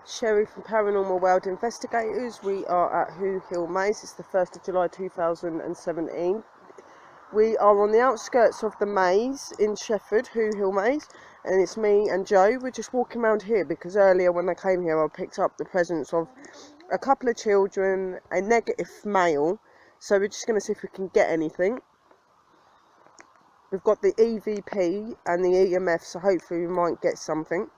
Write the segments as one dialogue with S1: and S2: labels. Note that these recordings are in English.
S1: Sherry from Paranormal World Investigators. We are at Who Hill Maze. It's the 1st of July 2017. We are on the outskirts of the maze in Shefford, Who Hill Maze, and it's me and Joe. We're just walking around here because earlier when I came here I picked up the presence of a couple of children, a negative male, so we're just going to see if we can get anything. We've got the EVP and the EMF, so hopefully we might get something.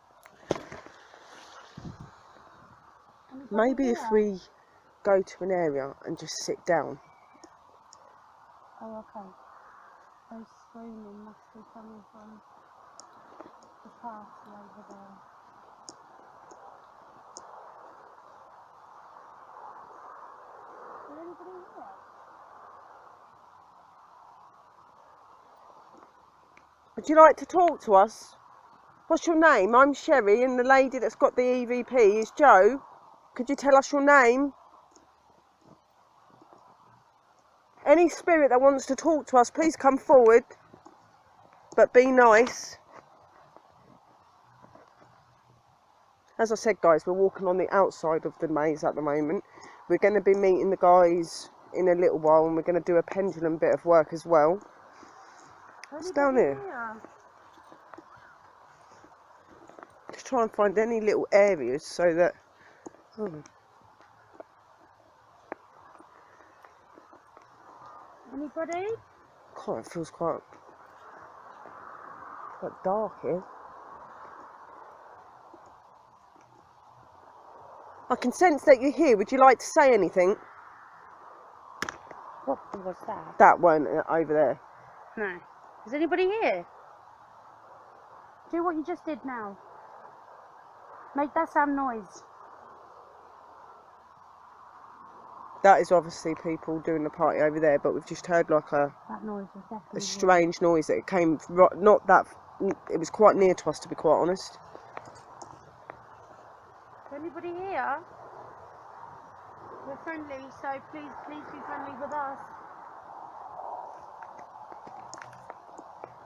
S1: Maybe if we go to an area and just sit down.
S2: Oh, okay. Those screaming must be coming from the party over there. Is there anybody here?
S1: Would you like to talk to us? What's your name? I'm Sherry, and the lady that's got the EVP is Joe. Could you tell us your name? Any spirit that wants to talk to us, please come forward. But be nice. As I said, guys, we're walking on the outside of the maze at the moment. We're going to be meeting the guys in a little while, and we're going to do a pendulum bit of work as well. What's down here? Just try and find any little areas so that...
S2: Anybody?
S1: God, it feels quite dark here. I can sense that you're here. Would you like to say anything?
S2: What was that?
S1: That one over there.
S2: No. Is anybody here? Do what you just did now. Make that same noise.
S1: That is obviously people doing the party over there, but we've just heard like
S2: That noise was definitely
S1: a strange noise that it came not that, it was quite near to us, to be quite honest.
S2: Is anybody here? We're friendly, so please be friendly with us.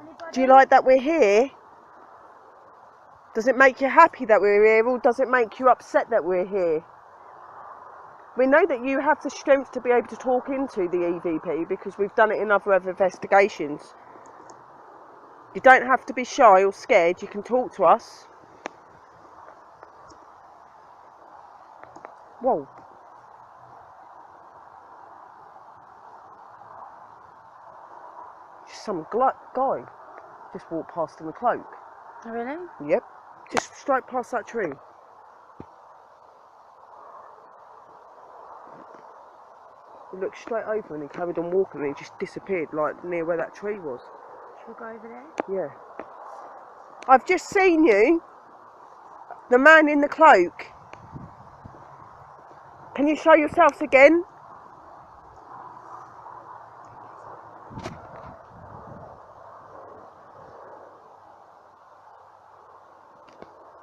S2: Anybody?
S1: Do you like that we're here? Does it make you happy that we're here, or does it make you upset that we're here? We know that you have the strength to be able to talk into the EVP because we've done it in other investigations. You don't have to be shy or scared, you can talk to us. Whoa. Just some guy just walked past in a cloak.
S2: Oh, really?
S1: Yep. Just straight past that tree. He looked straight over and he carried on walking and he just disappeared, like near where that tree was.
S2: Should we go over there?
S1: Yeah. I've just seen you. The man in the cloak. Can you show yourselves again?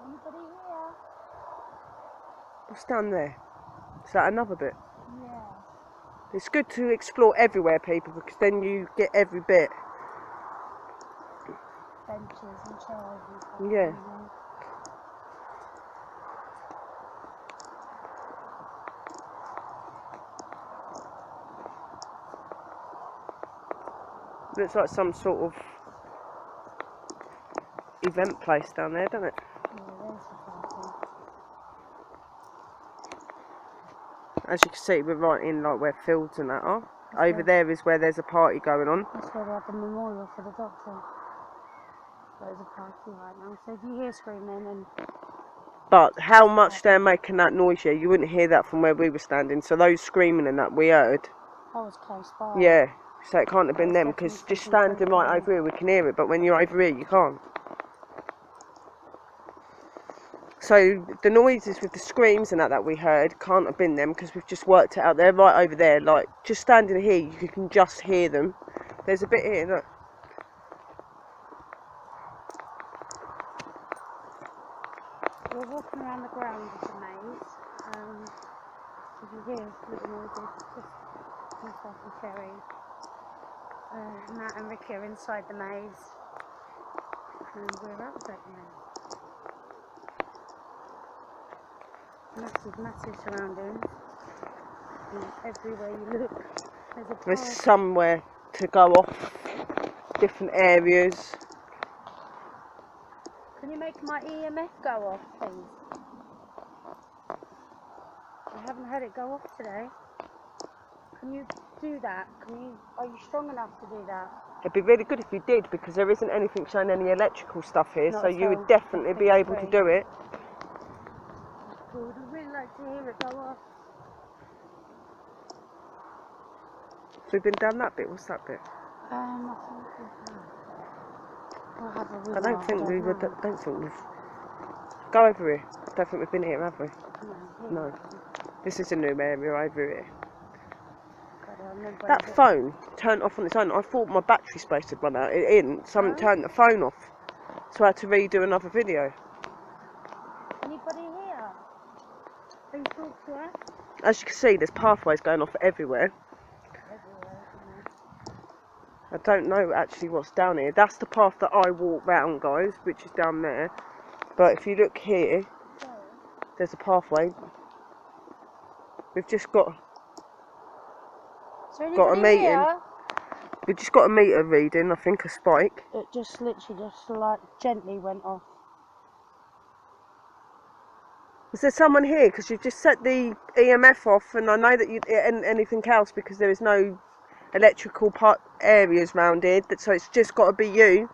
S2: Anybody here?
S1: What's down there? Is that another bit?
S2: Yeah.
S1: It's good to explore everywhere, people, because then you get every bit.
S2: Benches and chairs and stuff.
S1: Yeah. Looks like some sort of event place down there, doesn't it?
S2: Yeah, there's the party.
S1: As you can see, we're right in like where fields and that are. Over there is where there's a party going on.
S2: That's where they have the memorial for the doctor. There's a party right now. So if you hear screaming and...
S1: But how much they're making that noise here, you wouldn't hear that from where we were standing. So those screaming and that we heard.
S2: I was close by.
S1: Yeah, so it can't have been them, because
S2: definitely
S1: just standing right over here we can hear it, but when you're over here you can't. So the noises with the screams and that we heard can't have been them, because we've just worked it out. They're right over there, like just standing here you can just hear them. There's a bit here, look.
S2: We're walking around the ground of the maze. If you hear little noises, just myself and Sherry. Matt and Ricky are inside the maze. And we're outside the maze. Massive, massive surroundings. And everywhere you look, there's a
S1: There's
S2: path.
S1: somewhere to go off, different areas.
S2: Can you make my EMF go off, please? I haven't had it go off today. Can you do that? Are you strong enough to do that?
S1: It'd be really good if you did, because there isn't anything showing any electrical stuff here,
S2: Not
S1: so
S2: at
S1: you
S2: all.
S1: would definitely be able to do it.
S2: Good. I'd really like to hear it go off.
S1: We've been down that bit. What's that bit?
S2: I think we've we'll have a
S1: I don't think we would.
S2: know.
S1: Don't think we've. Go over here. I don't think we've been here, have we? No. This is a new area over here. That phone turned off on its own. I thought my battery's supposed to run out. It didn't. Someone turned the phone off, so I had to redo another video.
S2: Anybody here? Please talk to us.
S1: As you can see, there's pathways going off everywhere. I don't know actually what's down here. That's the path that I walk round, guys, which is down there. But if you look here, there's a pathway. We've just got a meeting.
S2: Here?
S1: We've just got a meter reading, I think, a spike.
S2: It just literally just like gently went off.
S1: Is there someone here? Because you've just set the EMF off, and I know that you and anything else because there is no electrical areas round here, so it's just got to be you.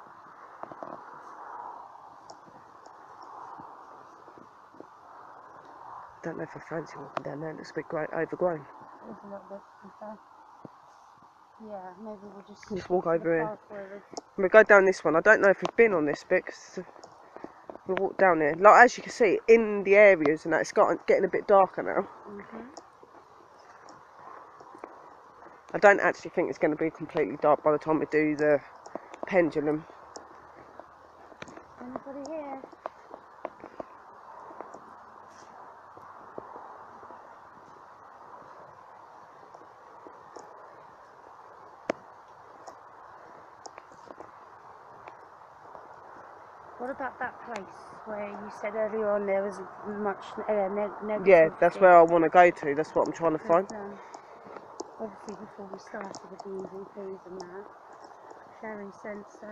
S1: I don't know if I fancy walking down there. It looks a bit overgrown.
S2: It's a little bit, yeah, maybe we'll
S1: just walk over here. We'll go down this one. I don't know if we've been on this bit, because we'll walk down here. Like, as you can see, in the areas and that, it's getting a bit darker now. I don't actually think it's going to be completely dark by the time we do the pendulum.
S2: Anybody here? What about that place where you said earlier on there was much negative?
S1: Yeah, that's where I want to go to. That's what I'm trying to find.
S2: Obviously, before we started with the EVPs and that, Sherry sensed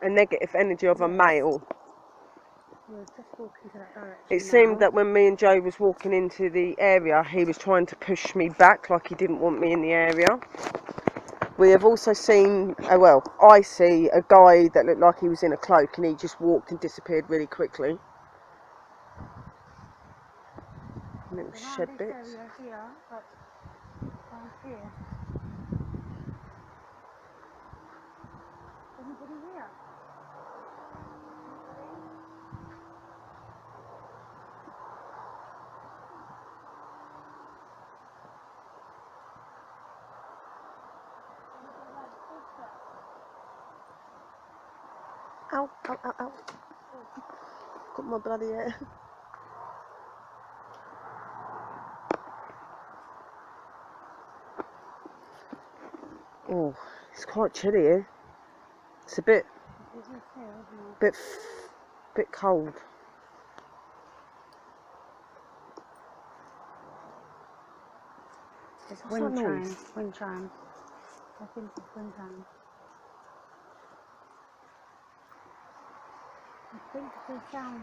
S1: a negative energy of a male.
S2: We'll just walk into that direction.
S1: It seemed that when me and Joe was walking into the area, he was trying to push me back, like he didn't want me in the area. We have also seen, I see a guy that looked like he was in a cloak, and he just walked and disappeared really quickly. Little shed bits.
S2: Area here, but down here. Anybody here?
S1: Ow, ow, ow, ow. Got my bloody hair. Oh, it's quite chilly here. It's a bit cold.
S2: It's wind chimes. Wind chimes. I think it's wind chimes. I think the sound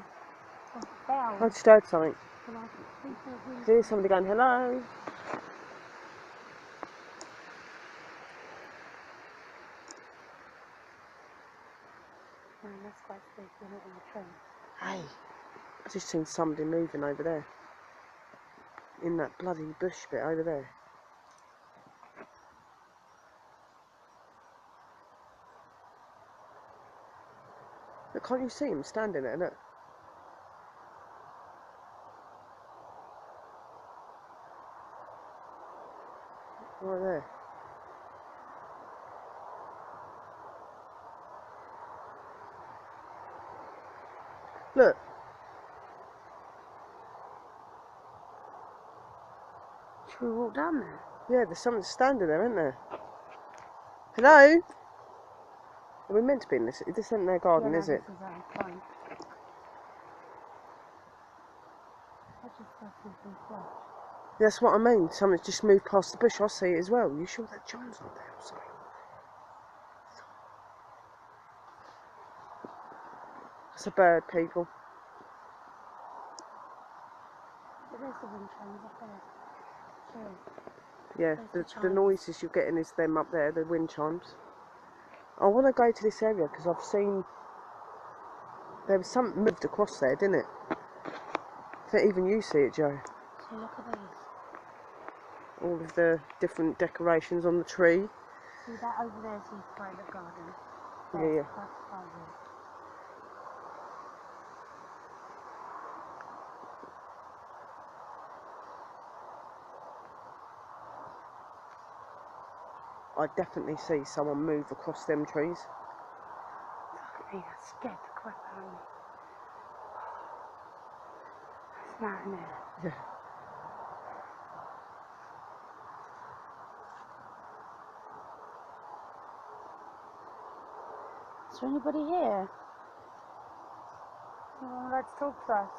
S2: of bells.
S1: I just heard something. There's somebody going, hello.
S2: That's quite spooky, isn't it, on the train?
S1: Hey, I just seen somebody moving over there. In that bloody bush bit over there. Look, can't you see him standing there? Look. Right there. Look.
S2: Should we walk down there?
S1: Yeah, there's someone standing there, isn't there? Hello? Are we meant to be in this? This isn't their garden, is it?
S2: This is fine. just like something flash.
S1: That's what I mean. Something's just moved past the bush. I see it as well. You sure that John's not there or something? It's a bird, people.
S2: But there's the wind chimes up there. Sure.
S1: Yeah, the noises you're getting is them up there, the wind chimes. I want to go to this area because I've seen there was something moved across there, didn't it? I think even you see it, Joe.
S2: So look at these.
S1: All of the different decorations on the tree.
S2: See that over there is his private garden.
S1: Yeah, yeah.
S2: That's private.
S1: I definitely see someone move across them trees.
S2: Look at me, that scared the crap out of me. That's mad, isn't it?
S1: Yeah.
S2: Is there anybody here? Anyone would like to talk to us?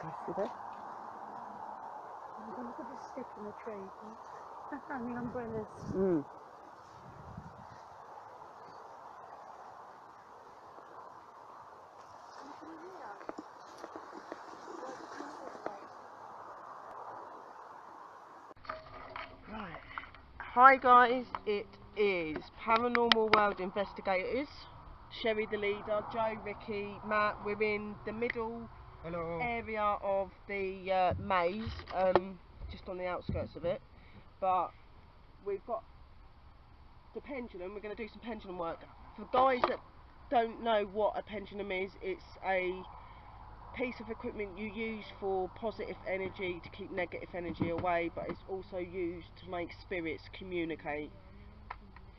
S1: Go through there.
S2: Look at the stick in the tree. And the umbrellas.
S1: Mm. Right. Hi guys, it is Paranormal World Investigators. Sherry the leader, Joe, Ricky, Matt. We're in the middle area of the maze, just on the outskirts of it. But we've got the pendulum. We're going to do some pendulum work. For guys that don't know what a pendulum is, it's a piece of equipment you use for positive energy to keep negative energy away, but it's also used to make spirits communicate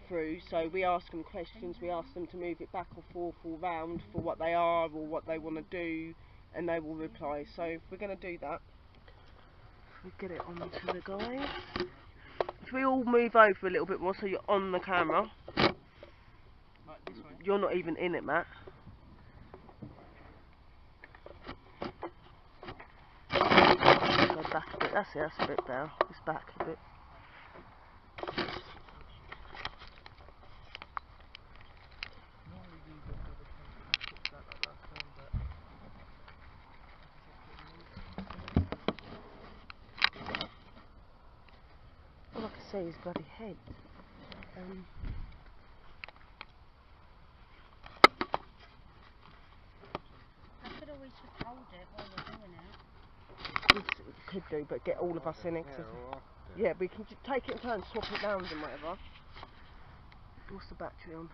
S1: through. So we ask them questions, we ask them to move it back or forth or round for what they are or what they want to do, and they will reply. So we're going to do that. We get it onto the guys. If we all move over a little bit more so you're on the camera.
S3: Right, this way.
S1: You're not even in it, Matt. Go back a bit. That's it, that's a bit better. It's back a bit.
S3: Normally use it for the pendulum and put that like last time, but
S1: All I can see is bloody head.
S2: I could always just hold it while we're doing it.
S1: We could do, but get all of us in it. Yeah, we can take it in turns, swap it round and whatever. What's the battery on?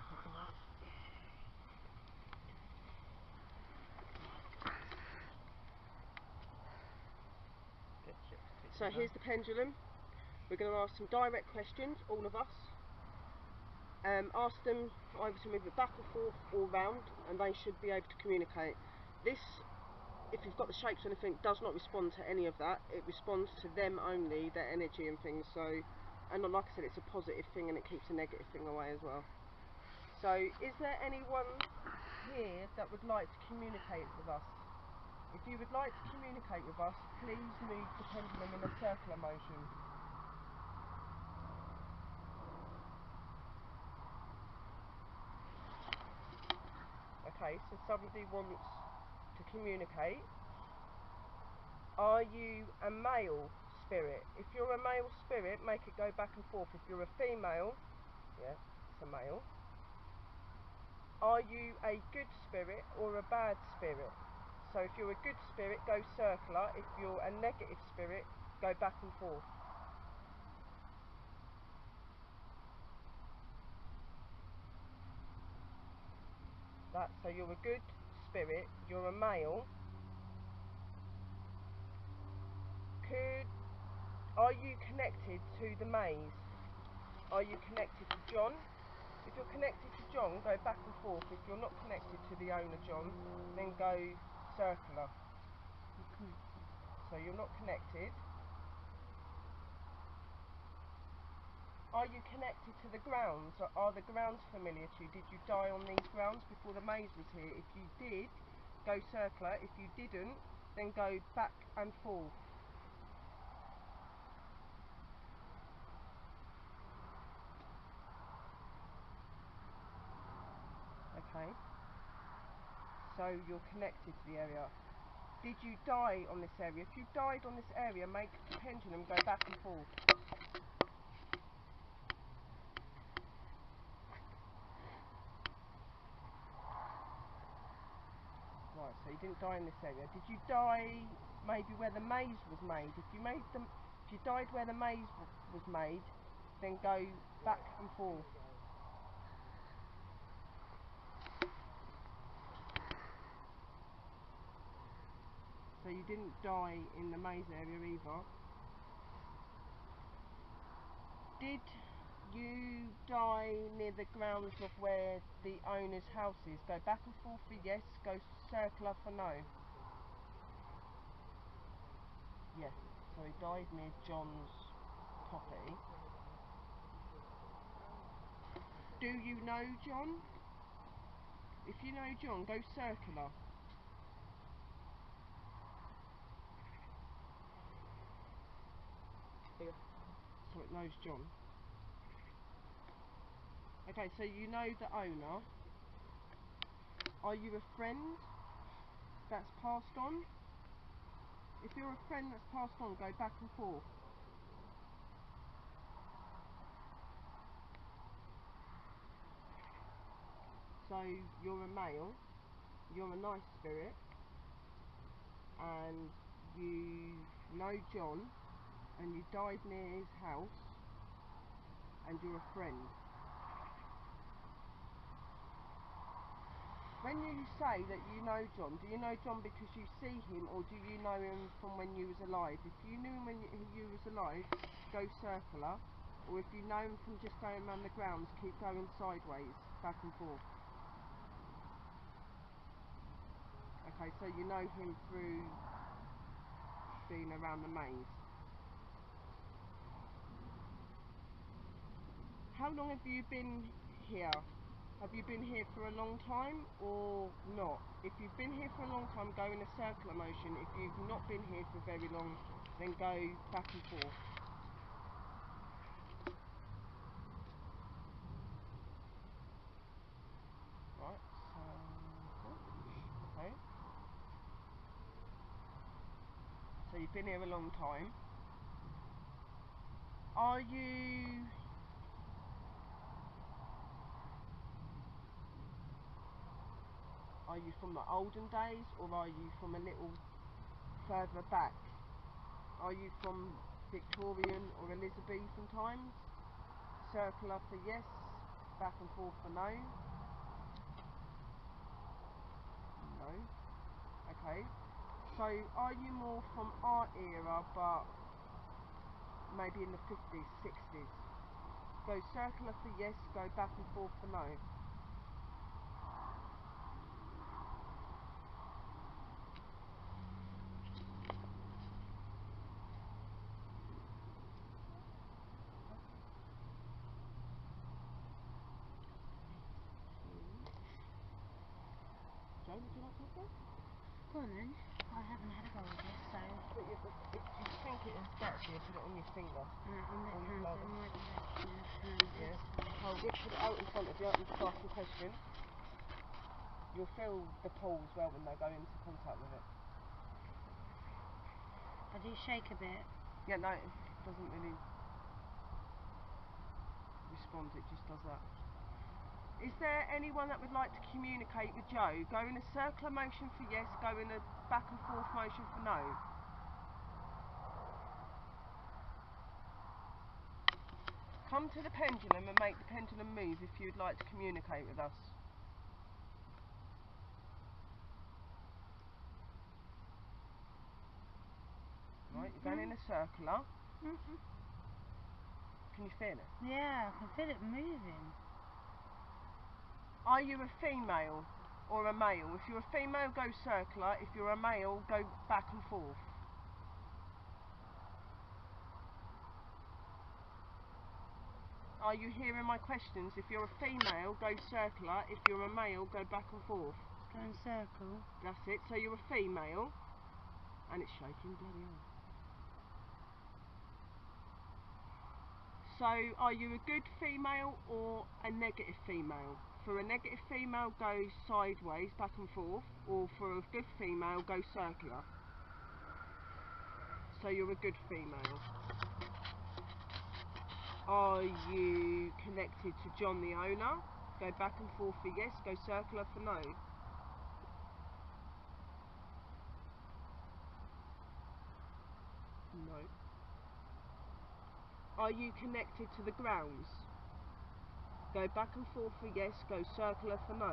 S1: So here's the pendulum. We're going to ask some direct questions, all of us. Ask them either to move it back or forth or round, and they should be able to communicate. This, if you've got the shapes or anything, does not respond to any of that. It responds to them only, their energy and things. So, and like I said, it's a positive thing and it keeps a negative thing away as well. So, is there anyone here that would like to communicate with us? If you would like to communicate with us, please move the pendulum in a circular motion. Okay, so somebody wants to communicate. Are you a male spirit? If you're a male spirit, make it go back and forth. If you're a female, yeah, it's a male. Are you a good spirit or a bad spirit? So if you're a good spirit, go circular. If you're a negative spirit, go back and forth. So you're a good spirit, you're a male. Are you connected to the maze? Are you connected to John? If you're connected to John, go back and forth. If you're not connected to the owner John, then go circular. So you're not connected. Are you connected to the grounds? Or are the grounds familiar to you? Did you die on these grounds before the maze was here? If you did, go circular. If you didn't, then go back and forth. Okay. So you're connected to the area. Did you die on this area? If you died on this area, make the pendulum go back and forth. Right, so you didn't die in this area. Did you die maybe where the maze was made? If you died where the maze was made, then go back and forth. So you didn't die in the maze area either. Did you die near the grounds of where the owner's house is? Go back and forth for yes, go circular for no. Yes, so he died near John's property. Do you know John? If you know John, go circular. Here. So it knows John. Okay, so you know the owner. Are you a friend that's passed on? If you're a friend that's passed on, go back and forth. So you're a male, you're a nice spirit, and you know John, and you died near his house, and you're a friend. When you say that you know John, do you know John because you see him, or do you know him from when you was alive? If you knew him when you was alive, go circular, or if you know him from just going around the grounds, keep going sideways, back and forth. Okay, so you know him through being around the maze. How long have you been here? Have you been here for a long time or not? If you've been here for a long time, go in a circular motion. If you've not been here for very long, then go back and forth. Right, so okay. So you've been here a long time. Are you from the olden days, or are you from a little further back? Are you from Victorian or Elizabethan times? Circular for yes, back and forth for no. No. Okay. So are you more from our era, but maybe in the 50s, 60s? Go circular for yes, go back and forth for no. Joe, would you like to have that?
S2: Go on then. I haven't had a go with this, so.
S1: But if you think it is scratchy, put it on your finger.
S2: On this hand, so it might be
S1: Yeah. Hold it, put it out in front of you and just ask a question. You'll feel the pull as well when they go into contact with it.
S2: I do shake a bit.
S1: Yeah, no, it doesn't really respond, it just does that. Is there anyone that would like to communicate with Joe? Go in a circular motion for yes, go in a back and forth motion for no. Come to the pendulum and make the pendulum move if you'd like to communicate with us. Right, you're going in a circular. Can you feel it?
S2: Yeah, I can feel it moving.
S1: Are you a female or a male? If you're a female, go circular. If you're a male, go back and forth. Are you hearing my questions? If you're a female, go circular. If you're a male, go back and forth.
S2: Go in circle.
S1: That's it. So you're a female. And it's shaking, bloody hell. So are you a good female or a negative female? For a negative female, go sideways, back and forth. Or for a good female, go circular. So you're a good female. Are you connected to John the owner? Go back and forth for yes, go circular for no. No. Are you connected to the grounds? Go back and forth for yes, go circular for no.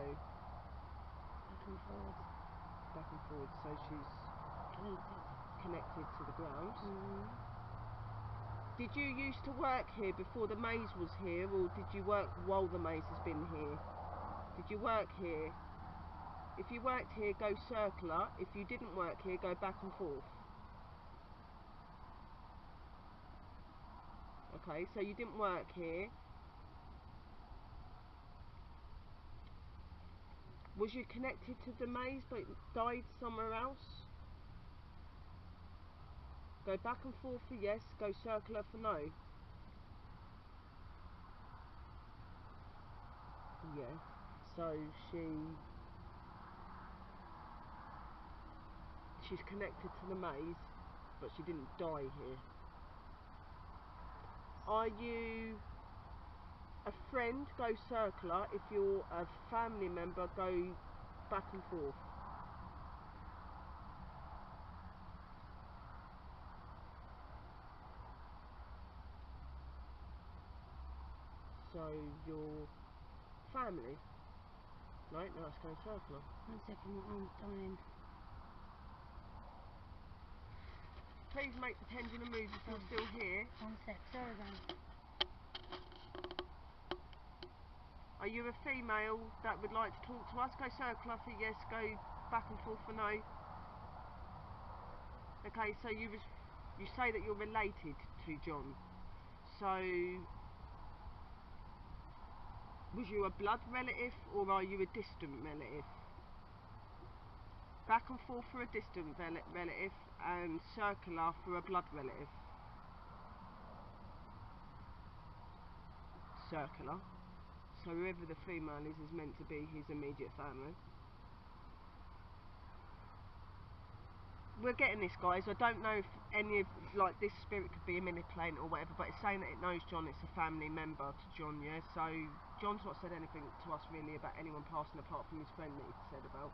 S2: Back and forward.
S1: Back and forward, so she's connected to the grounds. Did you used to work here before the maze was here, or did you work while the maze has been here? Did you work here? If you worked here, go circular. If you didn't work here, go back and forth. Okay, so you didn't work here. Was you connected to the maze but died somewhere else? Go back and forth for yes, go circular for no. Yeah, so she's connected to the maze, but she didn't die here. Are you a friend? Go circular. If you're a family member, go back and forth. So your family. Right, now let's go circular.
S2: 1 second, my arm's dying.
S1: Please make the pendulum move if you're still here.
S2: 1 sec, sorry then.
S1: Are you a female that would like to talk to us? Go circular for yes, go back and forth for no. Okay, so you say that you're related to John. So was you a blood relative or are you a distant relative? Back and forth for a distant relative and circular for a blood relative. Circular. So whoever the female is meant to be his immediate family. We're getting this, guys. I don't know if any of, like, this spirit could be a manipulator or whatever, but it's saying that it knows John, it's a family member to John, yeah? So John's not said anything to us really about anyone passing apart from his friend that he said about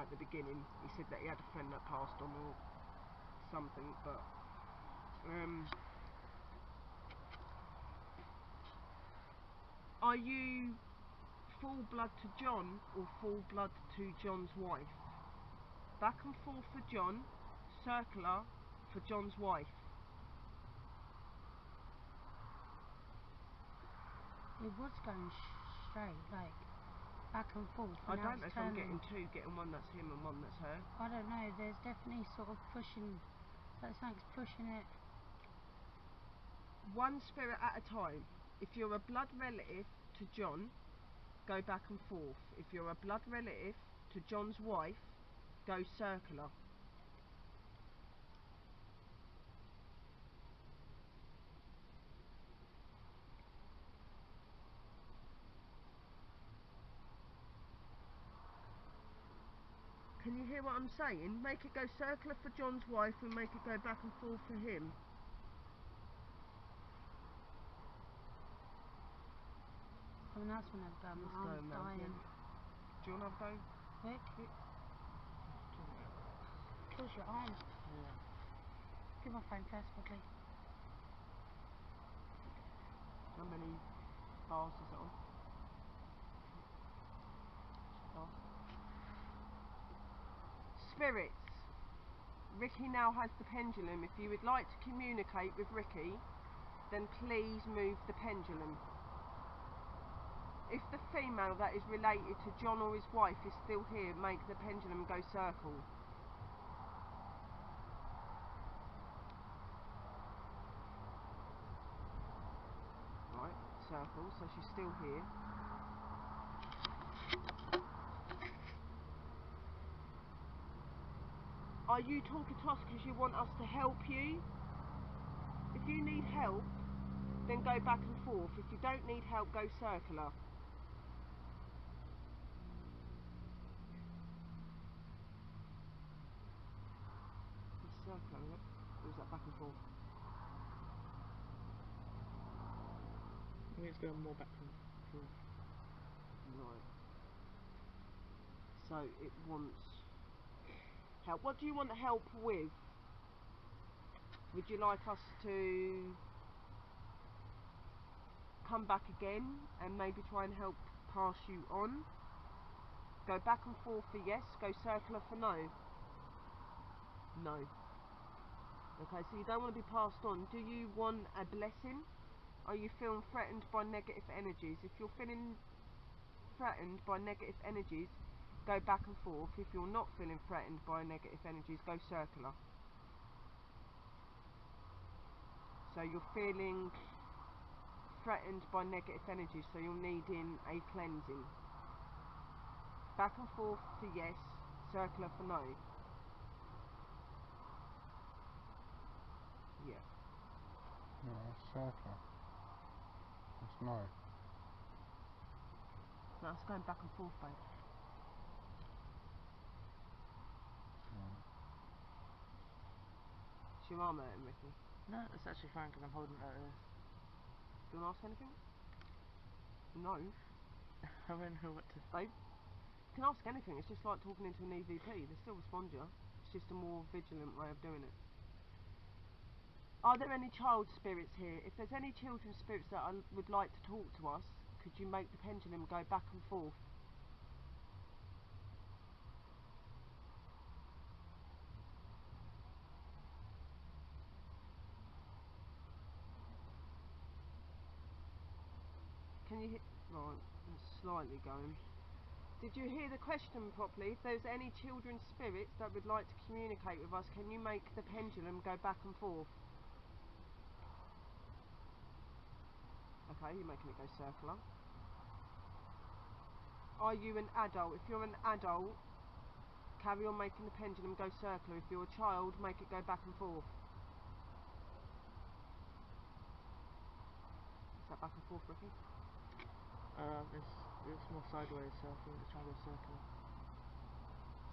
S1: at the beginning. He said that he had a friend that passed on or something, but are you full blood to John or full blood to John's wife? Back and forth for John, circular for John's wife.
S2: It was going straight, like back and forth.
S1: I don't know if I'm getting two, getting one that's him and one that's her.
S2: I don't know, there's definitely sort of pushing, like something's pushing it.
S1: One spirit at a time. If you're a blood relative to John, go back and forth. If you're a blood relative to John's wife, go circular. Can you hear what I'm saying? Make it go circular for John's wife and make it go back and forth for him.
S2: I mean, that's when I've done. I'm dying.
S1: Yeah. Do you want to have a go?
S2: Quick. Kills your arm.
S1: Yeah.
S2: Give my phone first, quickly.
S1: How many bars is it on? Oh. Spirits. Ricky now has the pendulum. If you would like to communicate with Ricky, then please move the pendulum. If the female that is related to John or his wife is still here, make the pendulum go circle. Right, circle, so she's still here. Are you talking to us because you want us to help you? If you need help, then go back and forth. If you don't need help, go circular. It's circular, is it? Or is that back and forth?
S3: I think it's going more back and forth.
S1: Right. So it wants help. What do you want help with? Would you like us to come back again and maybe try and help pass you on? Go back and forth for yes, go circular for no. No. Okay, so you don't want to be passed on. Do you want a blessing? Are you feeling threatened by negative energies? If you're feeling threatened by negative energies, go back and forth. If you're not feeling threatened by negative energies, go circular. So you're feeling threatened by negative energies, so you're needing a cleansing. Back and forth for yes, circular for no. Yeah.
S4: No, it's circular. It's no.
S1: No, it's going back and forth, babe. Is your arm hurting, Ricky?
S3: No, it's actually fine because I'm holding it like this.
S1: Do you want to ask anything? No.
S3: I don't know what to.
S1: Babe, you can ask anything. It's just like talking into an EVP. They still respond to you. It's just a more vigilant way of doing it. Are there any child spirits here? If there's any children spirits that would like to talk to us, could you make the pendulum go back and forth? Can you hit? Right, it's slightly going. Did you hear the question properly? If there's any children spirits that would like to communicate with us, can you make the pendulum go back and forth? Okay, you're making it go circular. Are you an adult? If you're an adult, carry on making the pendulum go circular. If you're a child, make it go back and forth. Is that back and forth, Ricky?
S3: It's more sideways, so I think it's trying to go circular.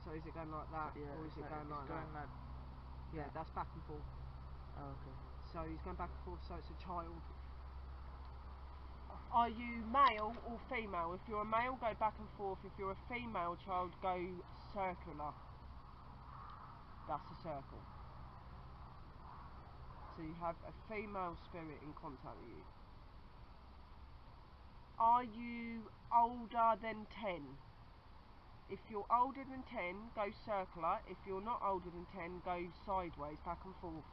S1: So is it going like that,
S3: So, yeah,
S1: or is it going like that?
S3: Like,
S1: yeah, that's back and forth.
S3: oh, okay.
S1: So he's going back and forth, so it's a child. Are you male or female? If you're a male, go back and forth. If you're a female child, go circular. That's a circle. So you have a female spirit in contact with you. Are you older than 10? If you're older than 10, go circular. If you're not older than 10, go sideways, back and forth.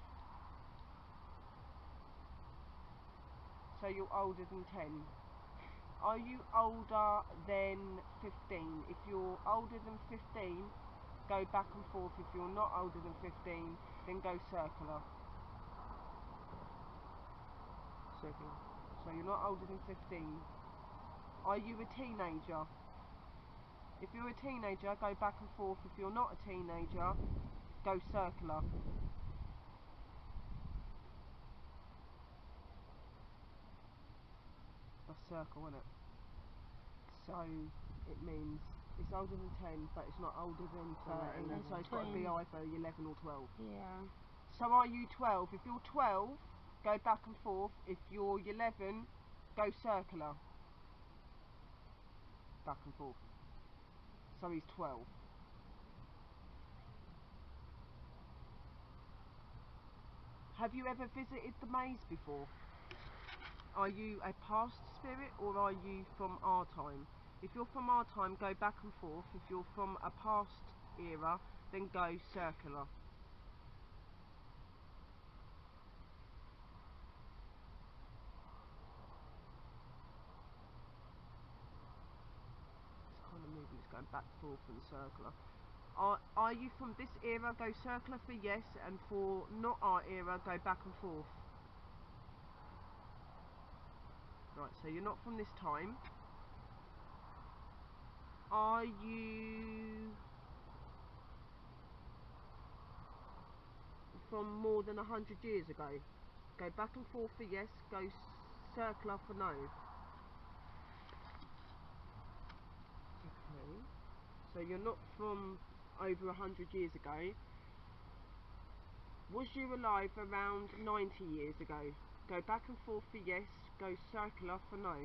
S1: So you're older than 10. Are you older than 15? If you're older than 15, go back and forth. If you're not older than 15, then go circular.
S3: Circular.
S1: So you're not older than 15. Are you a teenager? If you're a teenager, go back and forth. If you're not a teenager, go circular. That's circle, isn't it? So it means it's older than 10, but it's not older than 13. So it's got to be either 11 or 12.
S2: Yeah.
S1: So are you 12? If you're 12, go back and forth. If you're 11, go circular. Back and forth. So he's 12. Have you ever visited the maze before? Are you a past spirit or are you from our time? If you're from our time, go back and forth. If you're from a past era, then go circular. It's kind of moving, it's going back, forth and circular. Are you from this era? Go circular for yes, and for not our era, go back and forth. Right, so you're not from this time. Are you from more than 100 years ago? Go back and forth for yes, go circular for no. Okay, so you're not from over 100 years ago. Was you alive around 90 years ago? Go back and forth for yes, go circular for no.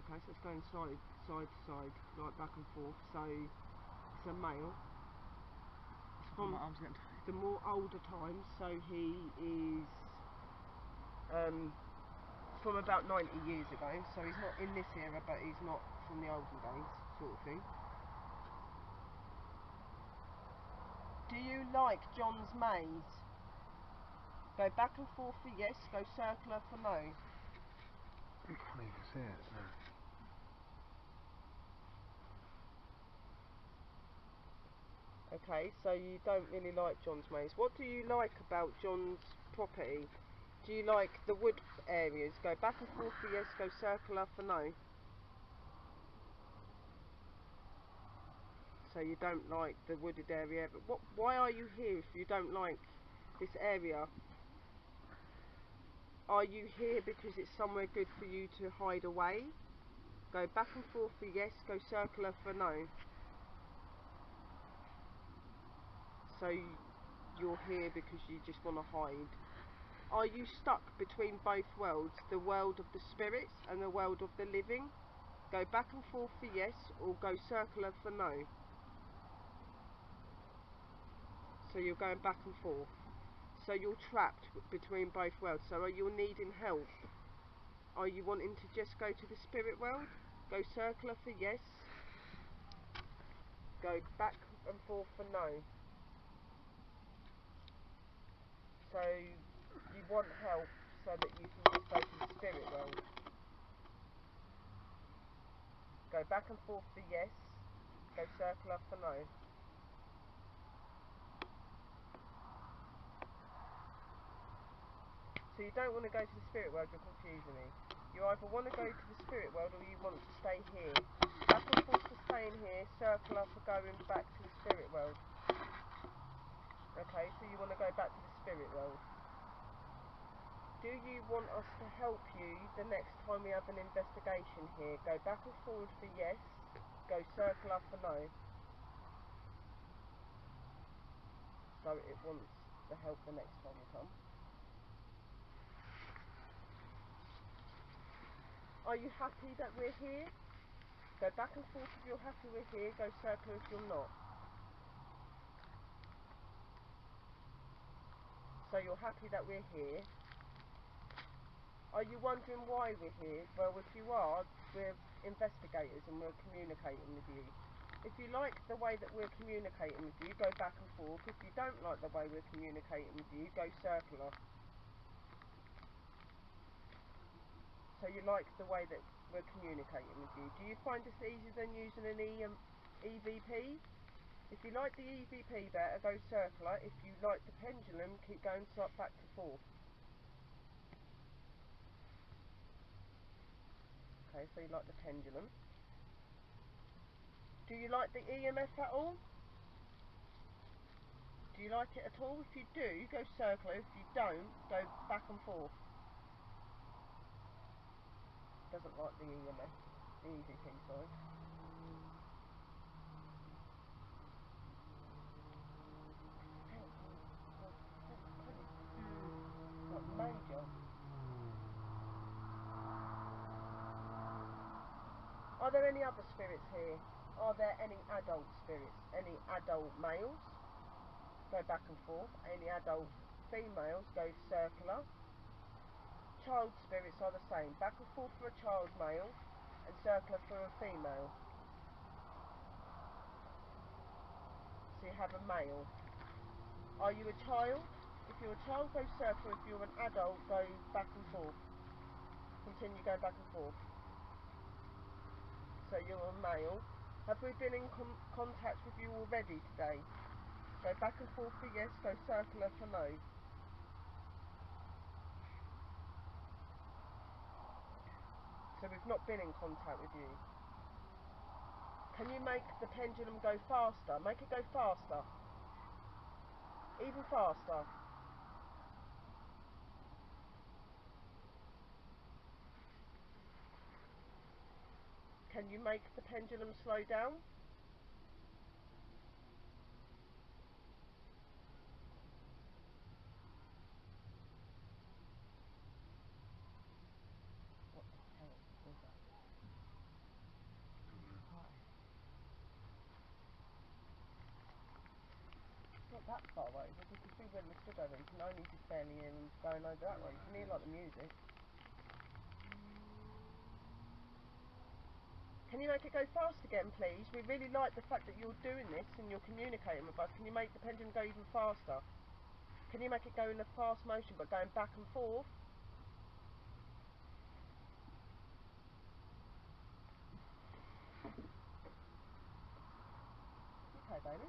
S1: Okay, so it's going side to side, like back and forth. So it's a male. It's from the more older times. So he is from about 90 years ago. So he's not in this era, but he's not from the olden days, sort of thing. Do you like John's maze? Go back and forth for yes, go circular for no.
S4: You can't even see it, no.
S1: Okay, so you don't really like John's maze. What do you like about John's property? Do you like the wood areas? Go back and forth for yes, go circular for no. So you don't like the wooded area, but why are you here if you don't like this area? Are you here because it's somewhere good for you to hide away? Go back and forth for yes, go circular for no. So you're here because you just want to hide. Are you stuck between both worlds, the world of the spirits and the world of the living? Go back and forth for yes, or go circular for no. So you're going back and forth. So you're trapped between both worlds. So are you needing help? Are you wanting to just go to the spirit world? Go circular for yes. Go back and forth for no. So you want help so that you can just go to the spirit world. Go back and forth for yes. Go circular for no. So you don't want to go to the spirit world, you're confusing me. You either want to go to the spirit world or you want to stay here. Back and forth for staying here, circular for going back to the spirit world. Okay, so you want to go back to the spirit world. Do you want us to help you the next time we have an investigation here? Go back and forward for yes, go circular for no. So it wants the help the next time we come. Are you happy that we're here? Go back and forth if you're happy we're here, go circular if you're not. So you're happy that we're here. Are you wondering why we're here? Well, if you are, we're investigators and we're communicating with you. If you like the way that we're communicating with you, go back and forth. If you don't like the way we're communicating with you, go circular. So you like the way that we're communicating with you. Do you find this easier than using an EVP? If you like the EVP better, go circular. If you like the pendulum, keep going back to forth. Okay, so you like the pendulum. Do you like the EMF at all? Do you like it at all? If you do, go circular. If you don't, go back and forth. Doesn't like the EMF, the EVP, sorry. Not major. Are there any other spirits here? Are there any adult spirits? Any adult males? Go back and forth. Any adult females? Go circular. Child spirits are the same. Back and forth for a child male and circular for a female. So you have a male. Are you a child? If you're a child, go circular. If you're an adult, go back and forth. Continue going back and forth. So you're a male. Have we been in contact with you already today? Go back and forth for yes, go circular for no. So we've not been in contact with you. Can you make the pendulum go faster? Make it go faster. Even faster. Can you make the pendulum slow down? What the hell was that? Not that far away, but we can see when we stood over, you can only just barely hear him going over that way. You can hear like the music. Can you make it go fast again, please? We really like the fact that you're doing this and you're communicating with us. Can you make the pendulum go even faster? Can you make it go in a fast motion but going back and forth? Okay, baby.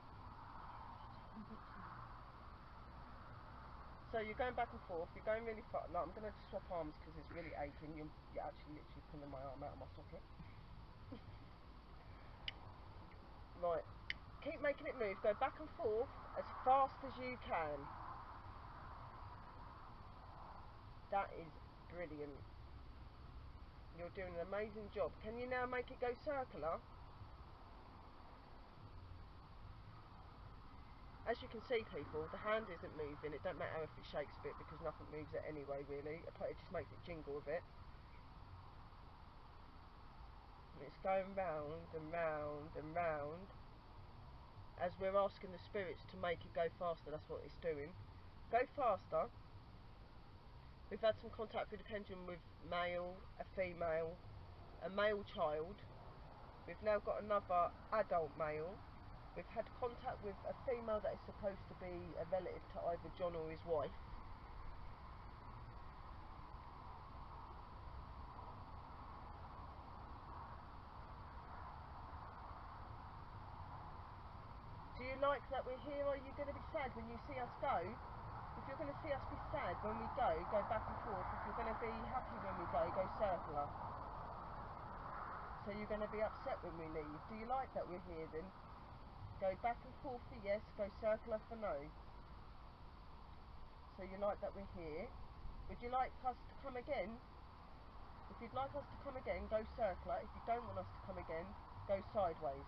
S1: So you're going back and forth, you're going really fast. No, I'm going to swap arms because it's really aching. You're actually literally pulling my arm out of my socket. Right, keep making it move, go back and forth as fast as you can. That is brilliant. You're doing an amazing job. Can you now make it go circular? As you can see, people, the hand isn't moving. It don't matter if it shakes a bit because nothing moves it anyway, really. It just makes it jingle a bit. And it's going round and round and round. As we're asking the spirits to make it go faster, that's what it's doing. Go faster. We've had some contact with the pendulum with male, a female, a male child. We've now got another adult male. We've had contact with a female that is supposed to be a relative to either John or his wife. Do you like that we're here? Are you going to be sad when you see us go? If you're going to see us be sad when we go back and forth. If you're going to be happy when we go circular. So you're going to be upset when we leave. Do you like that we're here then? Go back and forth for yes, go circular for no. So you like that we're here. Would you like us to come again? If you'd like us to come again, go circular. If you don't want us to come again, go sideways.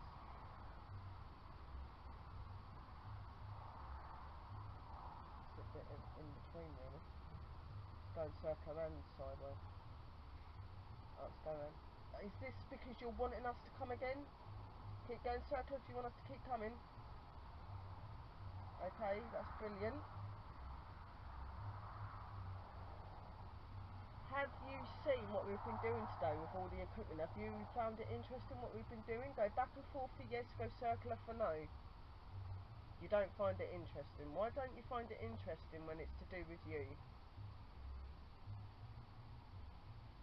S1: It's a bit in between really. It's going circular and sideways. Oh, it's going. Is this because you're wanting us to come again? Keep going circular if you want us to keep coming. Okay, that's brilliant. Have you seen what we've been doing today with all the equipment? Have you found it interesting what we've been doing? Go back and forth for yes, go circular for no. You don't find it interesting. Why don't you find it interesting when it's to do with you?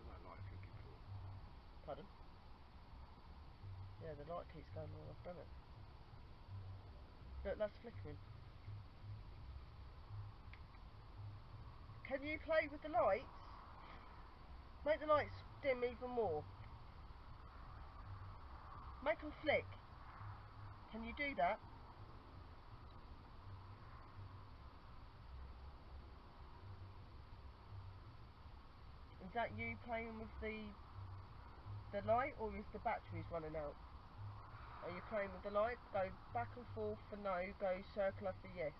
S4: That light flicking for.
S1: Pardon? Yeah, the light keeps going on. I've done it. Look, that's flickering. Can you play with the lights? Make the lights dim even more. Make them flick. Can you do that? Is that you playing with the light, or is the batteries running out? Are you playing with the light? Go back and forth for no, go circular for yes.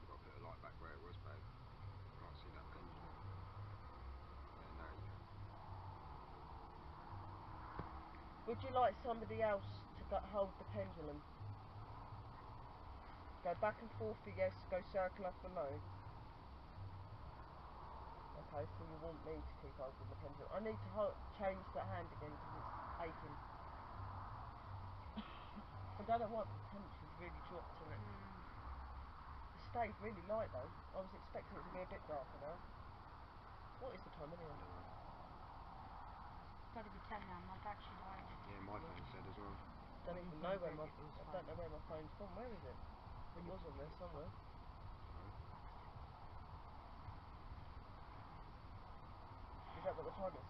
S4: You've got to put the light back where it was, babe. You can't see that pendulum. Yeah, now you can.
S1: Would you like somebody else to hold the pendulum? Go back and forth for yes, go circular for no. Okay, so you want me to keep holding the pendulum. I need to change the hand again because it's aching. I don't know why, but the temperature's really dropped on it. It stayed really light though. I was expecting it to be a bit darker now. What is the time anyway?
S2: It's got to be 10 now, my battery died.
S4: Yeah, my phone said as well.
S1: Don't even know where I don't know where my phone's gone. Where is it? It was on there somewhere. Is that what the time is?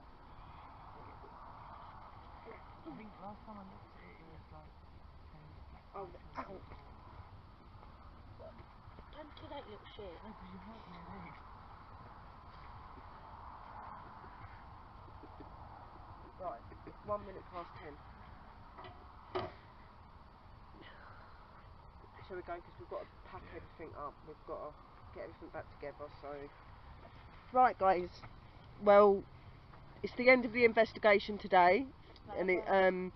S3: I think last time I looked at it, it was like 10,
S1: Oh,
S3: like
S1: ow.
S3: 10.
S1: Don't do that, little shit.
S3: No, because you hurt my leg.
S1: Right, it's 1 minute past 10. Shall we go? Because we've got to pack everything up. We've got to get everything back together. So, right, guys. Well, it's the end of the investigation today, and